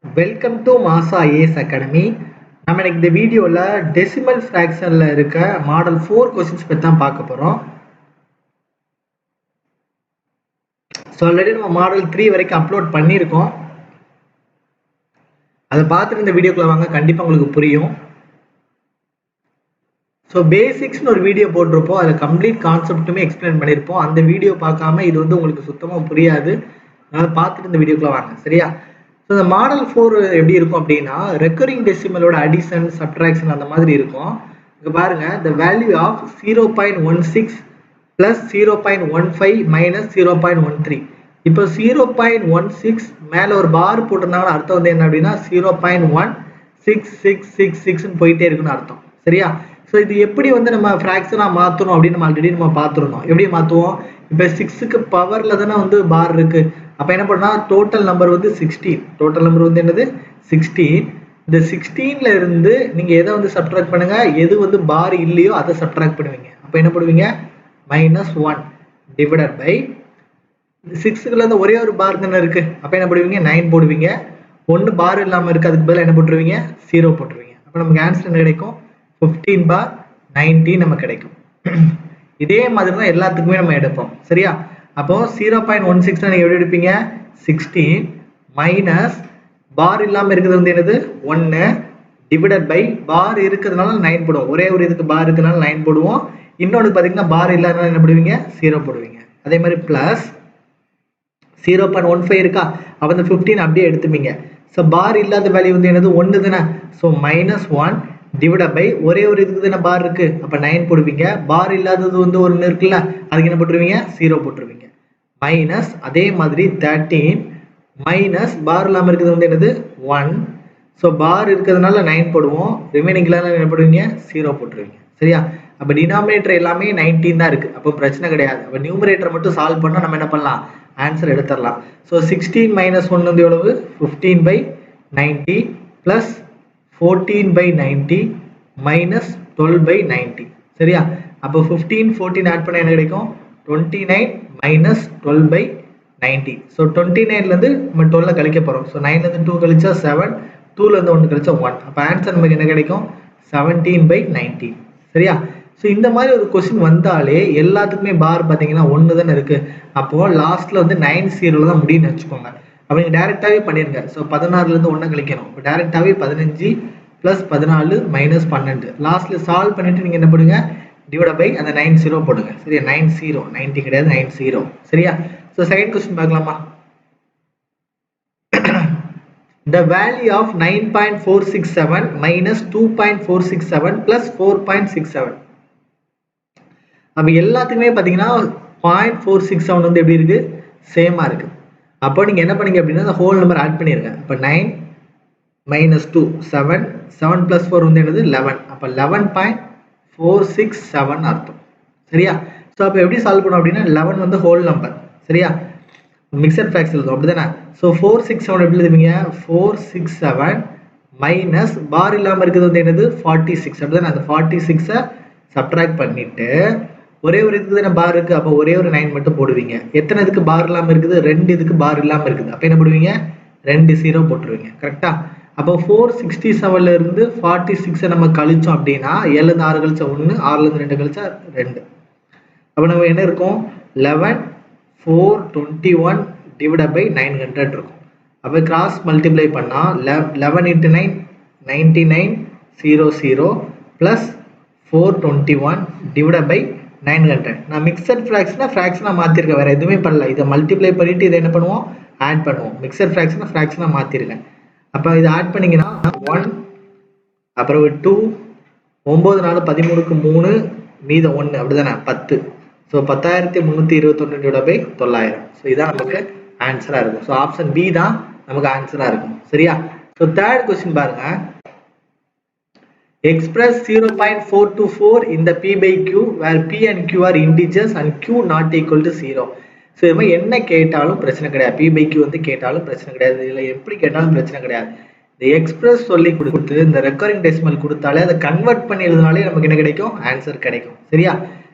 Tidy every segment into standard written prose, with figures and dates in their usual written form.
Welcome to மாசா IAS academy. நம்ம இன்னைக்கு இந்த வீடியோவில் டெசிமல் ஃப்ராக்ஷனில் இருக்க மாடல் 4 கொஸ்டின்ஸ் பற்றி தான் பார்க்க போகிறோம். ஸோ ஆல்ரெடி நம்ம மாடல் 3 வரைக்கும் அப்லோட் பண்ணியிருக்கோம். அதை பார்த்துட்டு இந்த வீடியோக்குள்ள வாங்க, கண்டிப்பாக உங்களுக்கு புரியும். ஸோ பேசிக்ஸ்னு ஒரு வீடியோ போட்டிருப்போம், அதில் கம்ப்ளீட் கான்செப்ட்டுமே எக்ஸ்பிளைன் பண்ணியிருப்போம். அந்த வீடியோ பார்க்காம இது வந்து உங்களுக்கு சுத்தமாக புரியாது. அதனால் பார்த்துட்டு இந்த வீடியோக்குள்ள வாங்க, சரியா? ஸோ இந்த மாடல் 4 எப்படி இருக்கும் அப்படின்னா, ரெக்கரிங் டெசிமலோட அடிஷன் சப்ட்ராக்ஷன் அந்த மாதிரி இருக்கும். இங்கே பாருங்க, the value of 0.16 plus 0.15 minus 0.13. இப்போ 0.16 மேலே ஒரு பார் போட்டிருந்தாங்கன்னா அர்த்தம் வந்து என்ன அப்படின்னா 0.1666 போயிட்டே இருக்குன்னு அர்த்தம், சரியா? ஸோ இது எப்படி வந்து நம்ம ஃப்ராக்ஷனாக மாற்றணும் அப்படின்னு நம்ம ஆல்ரெடி நம்ம பார்த்துருந்தோம். எப்படி மாற்றுவோம்? இப்போ 6க்கு பவரில் தானே வந்து பார் இருக்குது. அப்போ என்ன பண்ணால் டோட்டல் நம்பர் வந்து 16. டோட்டல் நம்பர் வந்து என்னது 16. இந்த 16ல இருந்து நீங்கள் எதை வந்து சப்ட்ராக்ட் பண்ணுங்க, எது வந்து பார் இல்லையோ அதை சப்ட்ராக்ட் பண்ணுவீங்க. அப்போ என்ன பண்ணுவீங்க? -1 டிவைடட் பை 6க்குள்ள இருந்து ஒரே ஒரு பார் தானே இருக்கு. அப்போ என்ன பண்ணுவீங்க? 9 போடுவீங்க. 1 பார் இல்லாமல் இருக்கு, அதுக்கு பதிலாக என்ன போட்டுருவீங்க? 0 போட்டுருவீங்க. அப்போ நமக்கு ஆன்சர் என்ன கிடைக்கும்? 15/90 நமக்கு கிடைக்கும். இதே மாதிரி தான் எல்லாத்துக்குமே நம்ம எடுப்போம், சரியா? அப்போ 0.16 நீங்க எப்படி எடுப்பீங்க? 16 மைனஸ் பார் இல்லாம இருக்கிறது வந்து என்னது 1 டிவைடட் பை பார் இருக்கிறதுனால 9 போடுவோம். ஒரே ஒரு இதுக்கு பார் இருக்கிறதுனால 9 போடுவோம். இன்னொன்று பார்த்தீங்கன்னா பார் இல்லாதனால என்ன போடுவீங்க? 0 போடுவீங்க. அதே மாதிரி பிளஸ் 0.15 இருக்கா, அப்போ இந்த 15 அப்படியே எடுத்துப்பீங்க. ஸோ பார் இல்லாத வேல்யூ வந்து என்னது 1 தானே. ஸோ -1 டிவைட் பை ஒரே ஒரு இதுக்கு தானே பார் இருக்கு, அப்போ 9 போடுவீங்க. பார் இல்லாதது வந்து 1 இருக்குல்ல, அதுக்கு என்ன போட்டுருவீங்க? 0 போட்டுருவீங்க. மைனஸ் அதே மாதிரி 13 மைனஸ் பார் இல்லாமல் இருக்கிறது வந்து என்னது 1. ஸோ பார் இருக்கிறதுனால 9 போடுவோம். ரிமைனிங் என்ன போடுவீங்க? 0 போட்டுருவீங்க, சரியா? அப்போ டினாமினேட்டர் எல்லாமே 19 தான் இருக்கு, அப்போ பிரச்சனை கிடையாது. அப்போ நியூமரேட்டர் மட்டும் சால்வ் பண்ணால் நம்ம என்ன பண்ணலாம்? ஆன்சர் எடுத்துடலாம். ஸோ 16 மைனஸ் 1 வந்து எவ்வளவு? 15/90 பிளஸ் 14/90 மைனஸ் 12/90, சரியா? அப்போ 15 14 ஆட் பண்ண என்ன கிடைக்கும்? 29 மைனஸ் 12/90. ஸோ 29லேருந்து நம்ம 12 கழிக்க போகிறோம். ஸோ 9லேருந்து 2 கழிச்சா 7, 2லேருந்து 1 கழிச்சா 1. அப்போ ஆன்சர் நமக்கு என்ன கிடைக்கும்? 17/90, சரியா? ஸோ இந்த மாதிரி ஒரு கொஸ்டின் வந்தாலே எல்லாத்துக்குமே பார் பார்த்தீங்கன்னா 1 தானே இருக்குது. அப்போது லாஸ்ட்டில் வந்து 9 தான் முடியும்னு வச்சுக்கோங்க. அப்போ நீங்கள் டேரெக்டாகவே பண்ணிடுங்க. ஸோ 16லேருந்து 1 கழிக்கணும். இப்போ டேரெக்டாகவே 15 ப்ளஸ் 14 மைனஸ் 12. லாஸ்ட்டில் சால்வ் பண்ணிவிட்டு நீங்கள் என்ன பண்ணுங்க? டிவைட் பை அந்த 90 போடுங்க, சரியா? 90 கிடையாது, 90, சரியா? ஸோ செகண்ட் கொஸ்டின் பார்க்கலாமா? The value of 9.467 minus 2.467 plus 4.67. அப்போ எல்லாத்துக்குமே பார்த்தீங்கன்னா 0.467 வந்து எப்படி இருக்கு? சேமாக இருக்கு. அப்போ நீங்கள் என்ன பண்ணீங்க அப்படின்னா அந்த ஹோல் நம்பர் ஆட் பண்ணிடுங்க. அப்போ 9 minus 2 7, 7 plus 4 வந்து என்னது 11. அப்போ 11.467 அர்த்தம், சரியா? ஸோ அப்போ எப்படி சால்வ் பண்ணோம் அப்படின்னா 11 வந்து ஹோல் நம்பர், சரியா? மிக்சர் ஃப்ராக்ஷன் எழுதும், அப்படிதானே? ஸோ 467 எப்படி எழுதுவீங்க? 467 மைனஸ் பார் இல்லாமல் இருக்கிறது வந்து என்னது 46, அப்படிதானே? அந்த 46-ஐ சப்ட்ராக்ட் பண்ணிட்டு ஒரே ஒரு இதுக்கு தானே பார் இருக்குது, அப்போ ஒரே ஒரு 9 மட்டும் போடுவீங்க. எத்தனை இதுக்கு பார் இல்லாமல் இருக்குது? 2 இதுக்கு பார் இல்லாமல் இருக்குது. அப்போ என்ன போடுவீங்க? 2 0 போட்டுருவீங்க, கரெக்டா? அப்போ 467ல இருந்து 46-ஐ நம்ம கழிச்சோம் அப்படின்னா 7லேருந்து 6 கழிச்சா 1, 6லேருந்து 2 கழிச்சா 2. அப்போ நம்ம என்ன இருக்கும்? 11,421 டிவைட் பை 900 இருக்கும். அப்போ கிராஸ் மல்டிப்ளை பண்ணால் 11 × 9 9900 ப்ளஸ் 421 டிவைட் பை 900. நான் மிக்சர் ஃப்ராக்ஷனாக மாற்றிருக்கேன், வேறு எதுவுமே பண்ணல. இதை மல்டிப்ளை பண்ணிவிட்டு இதை என்ன பண்ணுவோம்? ஆட் பண்ணுவோம். மிக்சர் ஃப்ராக்ஷனாக மாற்றிருக்கேன். அப்போ இதை ஆட் பண்ணிங்கன்னா 1, அப்புறம் 2, 9 4 13க்கு 3 மீதம் 1, அப்படிதானே? 10. So 10,321 divide by 900. ஸோ இதான் நமக்கு ஆன்சராக இருக்கும். ஸோ ஆப்ஷன் பி தான் நமக்கு ஆன்சராக இருக்கும், சரியா? ஸோ தேர்ட் கொஸ்டின் பாருங்க. Express 0.424 in the p/q where p and q are integers and q not equal to 0. So இது மாதிரி என்ன கேட்டாலும் பிரச்சனை கிடையாது. p/q வந்து கேட்டாலும் பிரச்சனை கிடையாது, இல்லை எப்படி கேட்டாலும் பிரச்சனை கிடையாது. இந்த எக்ஸ்பிரஸ் சொல்லி கொடுத்து இந்த ரெக்கரிங் டெசிமல் கொடுத்தாலே அதை கன்வெர்ட் பண்ணி எழுதினாலே நமக்கு என்ன கிடைக்கும்? ஆன்சர் கிடைக்கும், சரியா?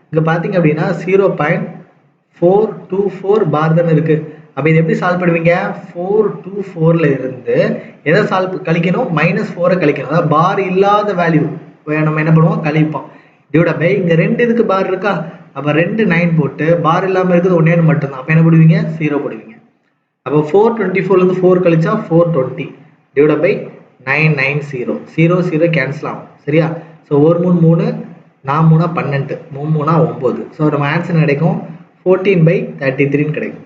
இங்கே பார்த்தீங்க அப்படின்னா 0.424 பார் தானே இருக்குது. அப்போ இது எப்படி சால்வ் பண்ணுவீங்க? 424ல இருந்து எதை கழிக்கணும், -4 கழிக்கணும். அதாவது பார் இல்லாத வேல்யூ நம்ம என்ன பண்ணுவோம், கழிப்போம். டிவைட் பை இங்க 2 இதுக்கு பார் இருக்கா, அப்ப 2 9 போட்டு பார் இல்லாம இருக்குது ஒன்னே மட்டும்தான். அப்ப என்ன போடுவீங்க, 0 போடுவீங்க. அப்போ 424 இருந்து 4 கழிச்சா 420 டிவைட் பை 990. 0 0 கேன்சல் ஆகும். சரியா? ஸோ 1 3 3 4 3 12 3 3 9. ஸோ நம்ம ஆன்சர் கிடைக்கும் 14/33 கிடைக்கும்.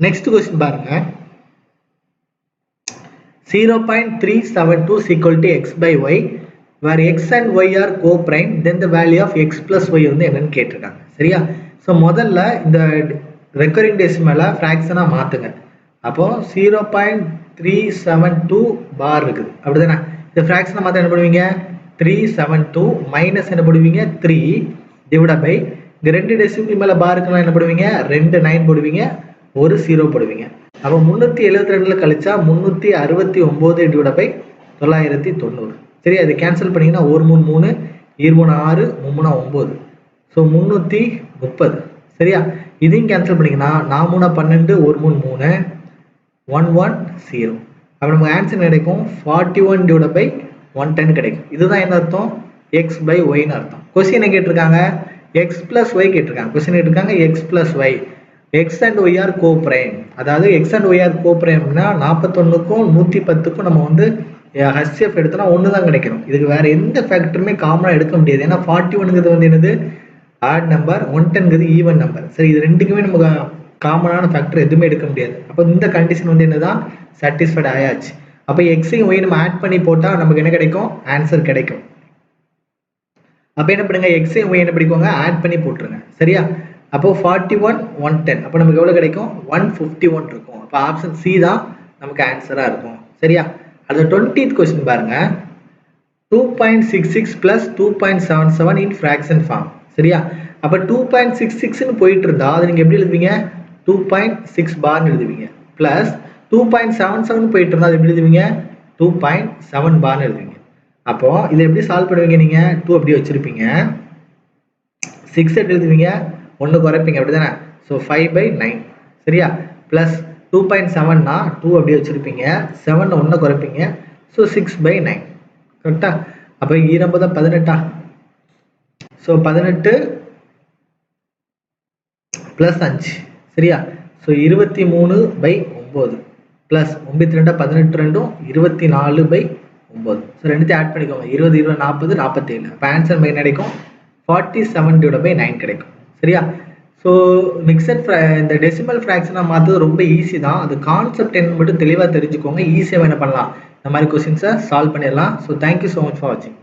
நெக்ஸ்ட் கொஸ்டின் பாருங்க. 0.372 is equal to x by y where x and y are co-prime, then the value of x plus y வந்து என்னன்னு கேட்டிருக்காங்க. சரியா? ஸோ முதல்ல இந்த ரெக்கரிங் டெசிமலை ஃப்ராக்ஷனாக மாற்றுங்க. அப்போ 0.372 பார் இருக்குது, அப்படிதானே? இந்த ஃப்ராக்ஷனை மாற்ற என்ன பண்ணுவீங்க, 372 மைனஸ் என்ன போடுவீங்க, 3 டிவைட் பை இந்த 2 டெசிமல் மேலே பார் இருக்கலாம் என்ன போடுவீங்க, 2 9 போடுவீங்க, ஒரு 0 போடுவீங்க. அப்போ 372 கழிச்சா 369 டிவைட் பை 990. சரி, அது கேன்சல் பண்ணிங்கன்னா 1 3 3 2 3 6 3 9. ஸோ 330. சரியா? இதையும் கேன்சல் பண்ணிங்கன்னா 4 3 12 1 3 3 110. அப்போ நமக்கு ஆன்சர் கிடைக்கும் 41 டிவைட் பை 110 கிடைக்கும். இதுதான் என்ன அர்த்தம், எக்ஸ் பை ஒய்னு அர்த்தம். கொஸ்டின் என்ன கேட்டிருக்காங்க, எக்ஸ் பிளஸ் ஒய் கேட்டிருக்காங்க. கொஸ்டின் கேட்டிருக்காங்க X plus Y, X and Y are co prime. அதாவது X and Y are co பிரைம்னா 41க்கும் 110க்கும் நம்ம வந்து ஹெச்எஃப் எடுத்தோம்னா 1 தான் கிடைக்கணும். இதுக்கு வேற எந்த ஃபேக்டருமே காமனாக எடுக்க முடியாது. ஏன்னா 41ங்கிறது வந்து என்னது, ஆட் நம்பர், 110ங்கிறது ஈவன் நம்பர். சரி, இது ரெண்டுக்குமே நமக்கு காமனான ஃபேக்டர் எதுவுமே எடுக்க முடியாது. அப்போ இந்த கண்டிஷன் வந்து என்னதான், சாட்டிஸ்ஃபைட் ஆயாச்சு. அப்போ எக்ஸையும் ஒய் நம்ம ஆட் பண்ணி போட்டால் நமக்கு என்ன கிடைக்கும், ஆன்சர் கிடைக்கும். அப்போ என்ன பண்ணுங்க, எக்ஸையும் ஒய் என்ன படிக்கோங்க, ஆட் பண்ணி போட்டுருங்க. சரியா? அப்போ 41 110, அப்போ நமக்கு எவ்வளோ கிடைக்கும், 151 இருக்கும். அப்போ ஆப்ஷன் சி தான் நமக்கு ஆன்சராக இருக்கும். சரியா? அது 20th கொஸ்டின் பாருங்க. 2.66 plus 2.77 in fraction form. சரியா? அப்போ 2.66ன்னு போயிட்டு இருந்தா அது நீங்கள் எப்படி எழுதுவீங்க, 2.6 பார்னு எழுதுவீங்க. பிளஸ் 2.77 போயிட்டு இருந்தா அது எப்படி எழுதுவீங்க, 2.7 பார்னு எழுதுவீங்க. அப்போ இதை எப்படி சால்வ் பண்ணுவீங்க, நீங்கள் 2 அப்படியே வச்சிருப்பீங்க, 6 எழுதுவீங்க, 1 குறைப்பீங்க, அப்படிதானே? ஸோ 5/9. சரியா? பிளஸ் 2.7னா 2 அப்படியே வச்சிருப்பீங்க, 7 1 குறைப்பீங்க, ஸோ 6/9. கரெக்டா? அப்போ 20 18. So 18 plus 5. சரியா? So 23/9 plus 92 18 2 24/9. ஸோ ரெண்டுத்தையும் ஆட் பண்ணிக்கோங்க, 20 20 40 47. அப்போ ஆன்சர் என்ன கிடைக்கும், 47/9 கிடைக்கும். சரியா? ஸோ மிக்சட் இந்த டெசிமல் ஃப்ராக்ஷனாக மாற்றுறது ரொம்ப ஈஸி தான். அது கான்செப்ட் என்ன மட்டும் தெளிவாக தெரிஞ்சுக்கோங்க, ஈஸியாக என்ன பண்ணலாம், இந்த மாதிரி கொஸ்டின்ஸை சால்வ் பண்ணிடலாம். So thank you so much for வாட்சிங்.